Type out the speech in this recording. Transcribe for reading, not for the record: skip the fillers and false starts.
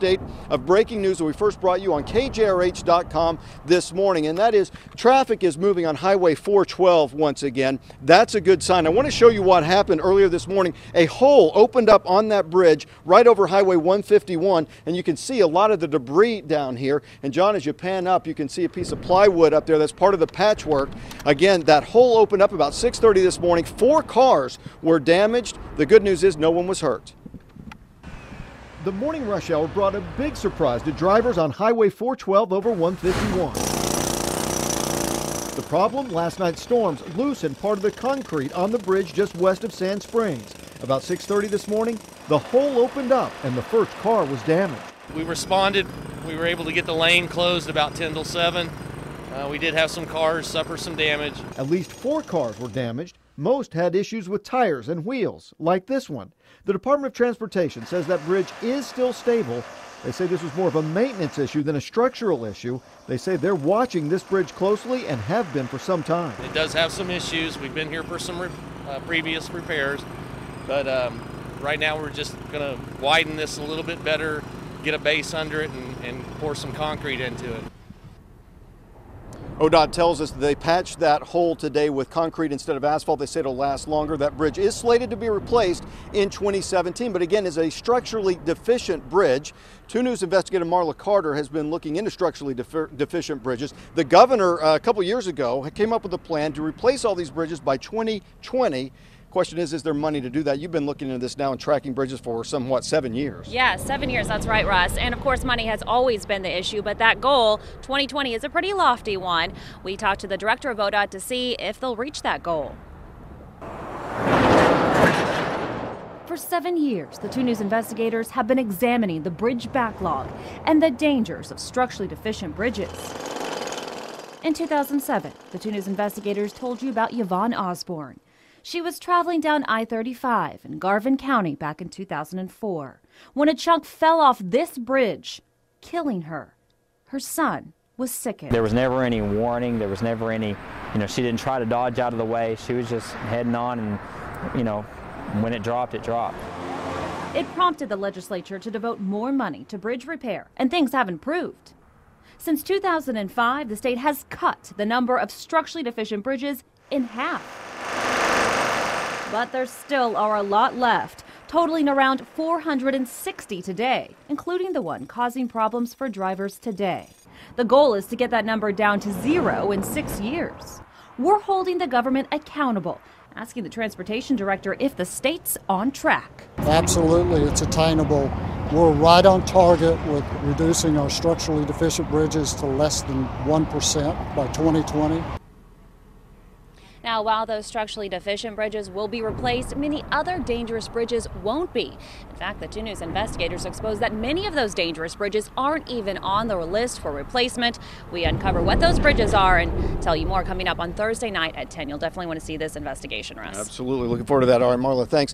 Update of breaking news that we first brought you on KJRH.com this morning, and that is traffic is moving on Highway 412 once again. That's a good sign. I want to show you what happened earlier this morning. A hole opened up on that bridge right over Highway 151, and you can see a lot of the debris down here. And John, as you pan up, you can see a piece of plywood up there that's part of the patchwork. Again, that hole opened up about 6:30 this morning. 4 cars were damaged. The good news is no one was hurt. The morning rush hour brought a big surprise to drivers on Highway 412 over 151. The problem? Last night's storms loosened part of the concrete on the bridge just west of Sand Springs. About 6:30 this morning, the hole opened up and the first car was damaged. We responded. We were able to get the lane closed about 10 till 7. We did have some cars suffer some damage. At least 4 cars were damaged. Most had issues with tires and wheels, like this one. The Department of Transportation says that bridge is still stable. They say this was more of a maintenance issue than a structural issue. They say they're watching this bridge closely and have been for some time. It does have some issues. We've been here for some previous repairs, but right now we're just going to widen this a little bit better, get a base under it, and pour some concrete into it. ODOT tells us they patched that hole today with concrete instead of asphalt. They say it'll last longer. That bridge is slated to be replaced in 2017, but again is a structurally deficient bridge. 2 News investigator Marla Carter has been looking into structurally deficient bridges. The governor a couple years ago came up with a plan to replace all these bridges by 2020. Question is there money to do that? You've been looking into this now and tracking bridges for somewhat 7 years. Yeah, 7 years, that's right, Russ. And of course, money has always been the issue, but that goal, 2020, is a pretty lofty one. We talked to the director of ODOT to see if they'll reach that goal. For 7 years, the 2 News investigators have been examining the bridge backlog and the dangers of structurally deficient bridges. In 2007, the 2 News investigators told you about Yvonne Osborne. She was traveling down I-35 in Garvin County back in 2004 when a chunk fell off this bridge, killing her. Her son was sickened. There was never any warning. There was never any, she didn't try to dodge out of the way. She was just heading on and, when it dropped, it dropped. It prompted the legislature to devote more money to bridge repair, and things have improved. Since 2005, the state has cut the number of structurally deficient bridges in half. But there still are a lot left, totaling around 460 today, including the one causing problems for drivers today. The goal is to get that number down to 0 in 6 years. We're holding the government accountable, asking the transportation director if the state's on track. Absolutely, it's attainable. We're right on target with reducing our structurally deficient bridges to less than 1% by 2020. Now, while those structurally deficient bridges will be replaced, many other dangerous bridges won't be. In fact, the 2 News investigators exposed that many of those dangerous bridges aren't even on the list for replacement. We uncover what those bridges are and tell you more coming up on Thursday night at 10. You'll definitely want to see this investigation, Russ. Absolutely. Looking forward to that. All right, Marla, thanks.